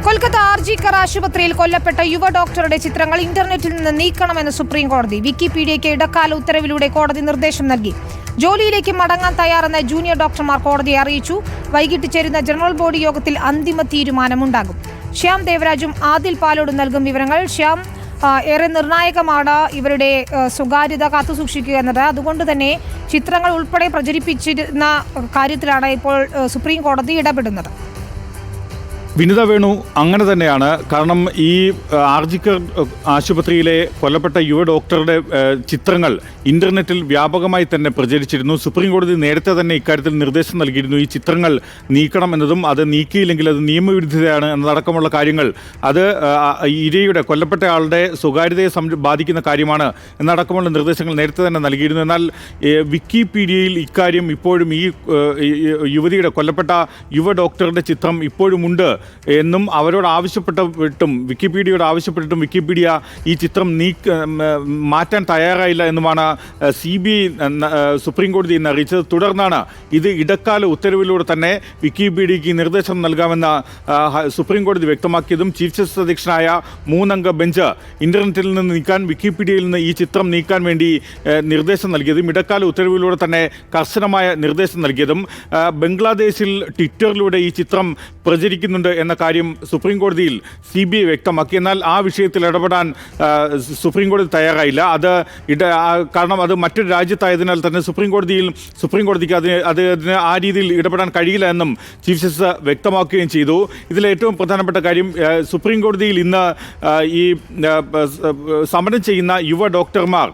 കൊൽക്കത്ത ആർജിക്കർ ആശുപത്രിയിൽ കൊല്ലപ്പെട്ട യുവ ഡോക്ടറുടെ ചിത്രങ്ങൾ ഇന്റർനെറ്റിൽ നിന്ന് നീക്കണമെന്ന് സുപ്രീം കോടതി. വിക്കിപീഡിയയ്ക്ക് ഇടക്കാല ഉത്തരവിലൂടെ കോടതി നിർദ്ദേശം നൽകി. ജോലിയിലേക്ക് മടങ്ങാൻ തയ്യാറെന്ന് ജൂനിയർ ഡോക്ടർമാർ കോടതിയെ അറിയിച്ചു. വൈകിട്ട് ചേരുന്ന ജനറൽ ബോഡി യോഗത്തിൽ അന്തിമ തീരുമാനമുണ്ടാകും. ശ്യാം ദേവരാജും ആദിൽ പാലോടും നൽകും വിവരങ്ങൾ. ശ്യാം, ഏറെ നിർണായകമാണ് ഇവരുടെ സ്വകാര്യത കാത്തുസൂക്ഷിക്കുക എന്നത്. അതുകൊണ്ട് തന്നെ ചിത്രങ്ങൾ ഉൾപ്പെടെ പ്രചരിപ്പിച്ചിരുന്ന കാര്യത്തിലാണ് ഇപ്പോൾ സുപ്രീം കോടതി ഇടപെടുന്നത്. വിനിത വേണു, അങ്ങനെ തന്നെയാണ്. കാരണം ഈ ആർജിക്കർ ആശുപത്രിയിലെ കൊല്ലപ്പെട്ട യുവ ഡോക്ടറുടെ ചിത്രങ്ങൾ ഇന്റർനെറ്റിൽ വ്യാപകമായി തന്നെ പ്രചരിച്ചിരുന്നു. സുപ്രീം കോടതി നേരത്തെ തന്നെ ഇക്കാര്യത്തിൽ നിർദ്ദേശം നൽകിയിരുന്നു. ഈ ചിത്രങ്ങൾ നീക്കണം എന്നതും അത് നീക്കിയില്ലെങ്കിൽ അത് നിയമവിരുദ്ധതയാണ് എന്നതടക്കമുള്ള കാര്യങ്ങൾ, അത് ഇരയുടെ കൊല്ലപ്പെട്ടയാളുടെ സ്വകാര്യതയെ ബാധിക്കുന്ന കാര്യമാണ് എന്നടക്കമുള്ള നിർദ്ദേശങ്ങൾ നേരത്തെ തന്നെ നൽകിയിരുന്നു. എന്നാൽ വിക്കിപീഡിയയിൽ ഇക്കാര്യം ഇപ്പോഴും ഈ യുവതിയുടെ കൊല്ലപ്പെട്ട യുവ ഡോക്ടറുടെ ചിത്രം ഇപ്പോഴുമുണ്ട് എന്നും അവരോട് ആവശ്യപ്പെട്ടിട്ടും വിക്കിപീഡിയയോട് ആവശ്യപ്പെട്ടിട്ടും വിക്കിപീഡിയ ഈ ചിത്രം മാറ്റാൻ തയ്യാറായില്ല എന്നുമാണ് CBI സുപ്രീം കോടതി ഇന്ന് അറിയിച്ചത്. തുടർന്നാണ് ഇത് ഇടക്കാല ഉത്തരവിലൂടെ തന്നെ വിക്കിപീഡിയയ്ക്ക് നിർദ്ദേശം നൽകാമെന്ന് സുപ്രീം കോടതി വ്യക്തമാക്കിയതും ചീഫ് ജസ്റ്റിസ് അധ്യക്ഷനായ 3-അംഗ ബെഞ്ച് ഇന്റർനെറ്റിൽ നിന്ന് നീക്കാൻ, വിക്കിപീഡിയയിൽ നിന്ന് ഈ ചിത്രം നീക്കാൻ വേണ്ടി നിർദ്ദേശം നൽകിയതും ഇടക്കാല ഉത്തരവിലൂടെ തന്നെ കർശനമായ നിർദ്ദേശം നൽകിയതും ബംഗ്ലാദേശിൽ ട്വിറ്ററിലൂടെ ഈ ചിത്രം പ്രചരിക്കുന്നുണ്ട് എന്ന കാര്യം സുപ്രീം കോടതിയിൽ CBI വ്യക്തമാക്കി. എന്നാൽ ആ വിഷയത്തിൽ ഇടപെടാൻ സുപ്രീം കോടതി തയ്യാറായില്ല. കാരണം അത് മറ്റൊരു രാജ്യത്തായതിനാൽ തന്നെ സുപ്രീം കോടതിക്ക് അതിന് ആ രീതിയിൽ ഇടപെടാൻ കഴിയില്ല എന്നും ചീഫ് ജസ്റ്റിസ് വ്യക്തമാക്കുകയും ചെയ്തു. ഇതിലെ ഏറ്റവും പ്രധാനപ്പെട്ട കാര്യം, സുപ്രീം കോടതിയിൽ ഇന്ന് ഈ സമരം ചെയ്യുന്ന യുവ ഡോക്ടർമാർ,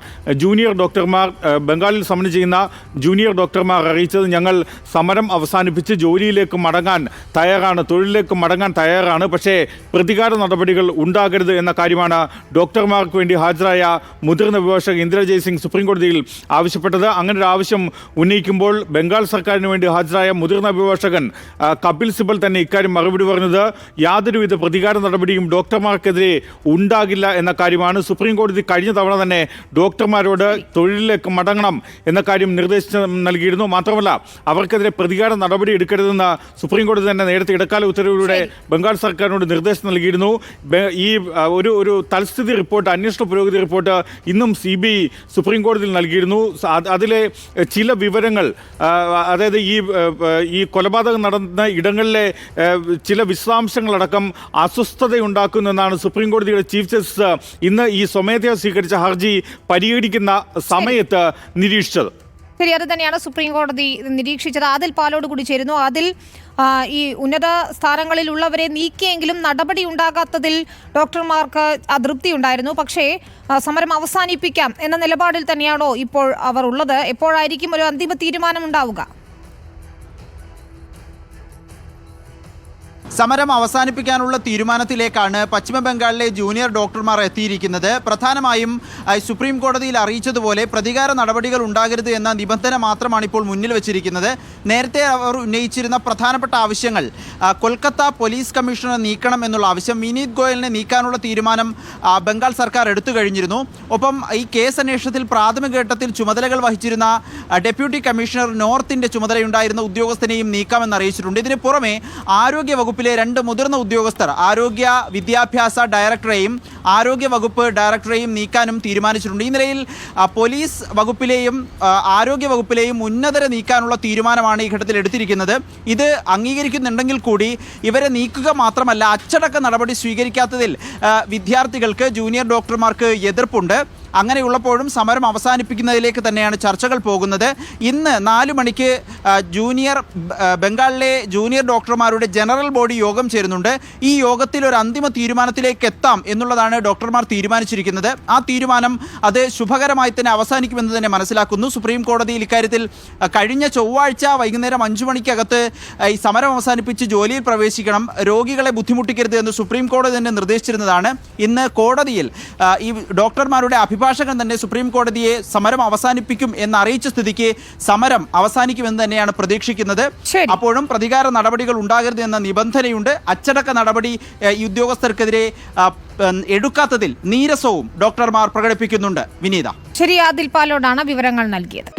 ജൂനിയർ ഡോക്ടർമാർ, ബംഗാളിൽ സമരം ചെയ്യുന്ന ജൂനിയർ ഡോക്ടർമാർ അറിയിച്ചത്, ഞങ്ങൾ സമരം അവസാനിപ്പിച്ച് ജോലിയിലേക്ക് മടങ്ങാൻ തയ്യാറാണ്, തൊഴിലിലേക്ക് മടങ്ങാൻ തയ്യാറാണ്, പക്ഷേ പ്രതികാര നടപടികൾ ഉണ്ടാകരുത് എന്ന കാര്യമാണ് ഡോക്ടർമാർക്ക് വേണ്ടി ഹാജരായ മുതിർന്ന അഭിഭാഷകൻ ഇന്ദിര ജയ്സിംഗ് സുപ്രീം കോടതിയിൽ ആവശ്യപ്പെട്ടത്. അങ്ങനെ ഒരു ആവശ്യം ഉന്നയിക്കുമ്പോൾ ബംഗാൾ സർക്കാരിന് വേണ്ടി ഹാജരായ മുതിർന്ന അഭിഭാഷകൻ കപിൽ സിബൽ തന്നെ ഇക്കാര്യം മറുപടി പറഞ്ഞത്, യാതൊരുവിധ പ്രതികാര നടപടിയും ഡോക്ടർമാർക്കെതിരെ ഉണ്ടാകില്ല എന്ന കാര്യമാണ്. സുപ്രീം കോടതി കഴിഞ്ഞ തവണ തന്നെ ഡോക്ടർമാരോട് തൊഴിലിലേക്ക് മടങ്ങണം എന്ന കാര്യം നിർദ്ദേശം നൽകിയിരുന്നു. മാത്രമല്ല, അവർക്കെതിരെ പ്രതികാര നടപടി എടുക്കരുതെന്ന് സുപ്രീം കോടതി തന്നെ നേരത്തെ ഇടക്കാല ഉത്തരവിലൂടെ ബംഗാൾ സർക്കാരിനോട് നിർദ്ദേശം നൽകിയിരുന്നു. ഈ ഒരു തൽസ്ഥിതി റിപ്പോർട്ട്, അന്വേഷണ പുരോഗതി റിപ്പോർട്ട് ഇന്നും CBI സുപ്രീം കോടതിയിൽ നൽകിയിരുന്നു. അതിലെ ചില വിവരങ്ങൾ, അതായത് ഈ കൊലപാതകം നടന്ന ഇടങ്ങളിലെ ചില വിശദാംശങ്ങളടക്കം അസ്വസ്ഥതയുണ്ടാക്കുന്നു എന്നാണ് സുപ്രീം കോടതിയുടെ ചീഫ് ജസ്റ്റിസ് ഇന്ന് ഈ സ്വമേധയാ സ്വീകരിച്ച ഹർജി പരിഗണിക്കുന്ന സമയത്ത് നിരീക്ഷിച്ചത്. ശരി, അത് തന്നെയാണ് സുപ്രീം കോടതി നിരീക്ഷിച്ചത്. ആദിൽ പാലോട് കൂടി ചേരുന്നു. അതിൽ ഈ ഉന്നത സ്ഥാനങ്ങളിലുള്ളവരെ നീക്കിയെങ്കിലും നടപടി ഉണ്ടാകാത്തതിൽ ഡോക്ടർമാർക്ക് അതൃപ്തി ഉണ്ടായിരുന്നു. പക്ഷേ സമരം അവസാനിപ്പിക്കാം എന്ന നിലപാടിൽ തന്നെയാണോ ഇപ്പോൾ അവർ ഉള്ളത്? എപ്പോഴായിരിക്കും ഒരു അന്തിമ തീരുമാനം ഉണ്ടാവുക? സമരം അവസാനിപ്പിക്കാനുള്ള തീരുമാനത്തിലേക്കാണ് പശ്ചിമ ബംഗാളിലെ ജൂനിയർ ഡോക്ടർമാർ എത്തിയിരിക്കുന്നത്. പ്രധാനമായും സുപ്രീം കോടതിയിൽ അറിയിച്ചതുപോലെ പ്രതികാര നടപടികൾ ഉണ്ടാകരുത് എന്ന നിബന്ധന മാത്രമാണ് ഇപ്പോൾ മുന്നിൽ വച്ചിരിക്കുന്നത്. നേരത്തെ അവർ ഉന്നയിച്ചിരുന്ന പ്രധാനപ്പെട്ട ആവശ്യങ്ങൾ, കൊൽക്കത്ത പോലീസ് കമ്മീഷണറെ നീക്കണം എന്നുള്ള ആവശ്യം, വിനീത് ഗോയലിനെ നീക്കാനുള്ള തീരുമാനം ബംഗാൾ സർക്കാർ എടുത്തു കഴിഞ്ഞിരുന്നു. ഒപ്പം ഈ കേസ് അന്വേഷണത്തിൽ പ്രാഥമിക ഘട്ടത്തിൽ ചുമതലകൾ വഹിച്ചിരുന്ന ഡെപ്യൂട്ടി കമ്മീഷണർ നോർത്തിൻ്റെ ചുമതലയുണ്ടായിരുന്ന ഉദ്യോഗസ്ഥനെയും നീക്കാമെന്ന് അറിയിച്ചിട്ടുണ്ട്. ഇതിന് പുറമെ ആരോഗ്യ വകുപ്പിലെ 2 മുതിർന്ന ഉദ്യോഗസ്ഥർ, ആരോഗ്യ വിദ്യാഭ്യാസ ഡയറക്ടറെയും ആരോഗ്യ വകുപ്പ് ഡയറക്ടറെയും നീക്കാനും തീരുമാനിച്ചിട്ടുണ്ട്. ഈ നിലയിൽ പോലീസ് വകുപ്പിലെയും ആരോഗ്യ വകുപ്പിലെയും ഉന്നതരെ നീക്കാനുള്ള തീരുമാനമാണ് ഈ ഘട്ടത്തിൽ എടുത്തിരിക്കുന്നത്. ഇത് അംഗീകരിക്കുന്നുണ്ടെങ്കിൽ കൂടി ഇവരെ നീക്കുക മാത്രമല്ല, അച്ചടക്ക നടപടി സ്വീകരിക്കാത്തതിൽ വിദ്യാർത്ഥികൾക്ക്, ജൂനിയർ ഡോക്ടർമാർക്ക് എതിർപ്പുണ്ട്. അങ്ങനെയുള്ളപ്പോഴും സമരം അവസാനിപ്പിക്കുന്നതിലേക്ക് തന്നെയാണ് ചർച്ചകൾ പോകുന്നത്. ഇന്ന് 4 മണിക്ക് ബംഗാളിലെ ജൂനിയർ ഡോക്ടർമാരുടെ ജനറൽ ബോഡി യോഗം ചേരുന്നുണ്ട്. ഈ യോഗത്തിൽ ഒരു അന്തിമ തീരുമാനത്തിലേക്ക് എത്താം എന്നുള്ളതാണ് ഡോക്ടർമാർ തീരുമാനിച്ചിരിക്കുന്നത്. ആ തീരുമാനം അത് ശുഭകരമായി തന്നെ അവസാനിക്കുമെന്ന് തന്നെ മനസ്സിലാക്കുന്നു. സുപ്രീം കോടതിയിൽ ഇക്കാര്യത്തിൽ കഴിഞ്ഞ ചൊവ്വാഴ്ച വൈകുന്നേരം 5 മണിക്കകത്ത് ഈ സമരം അവസാനിപ്പിച്ച് ജോലിയിൽ പ്രവേശിക്കണം, രോഗികളെ ബുദ്ധിമുട്ടിക്കരുത് എന്ന് സുപ്രീം കോടതി തന്നെ നിർദ്ദേശിച്ചിരുന്നതാണ്. ഇന്ന് കോടതിയിൽ ഈ ഡോക്ടർമാരുടെ അഭിഭാഷകൻ തന്നെ സുപ്രീം കോടതിയെ സമരം അവസാനിപ്പിക്കും എന്ന് അറിയിച്ച സ്ഥിതിക്ക് സമരം അവസാനിക്കുമെന്ന് തന്നെയാണ് പ്രതീക്ഷിക്കുന്നത്. അപ്പോഴും പ്രതികാര നടപടികൾ ഉണ്ടാകരുത് എന്ന നിബന്ധനയുണ്ട്. അച്ചടക്ക നടപടി ഈ ഉദ്യോഗസ്ഥർക്കെതിരെ എടുക്കാത്തതിൽ നീരസവും ഡോക്ടർമാർ പ്രകടിപ്പിക്കുന്നുണ്ട്. വിനീത, ശരി, ആദിൽ പാലോടാണ് വിവരങ്ങൾ നൽകിയത്.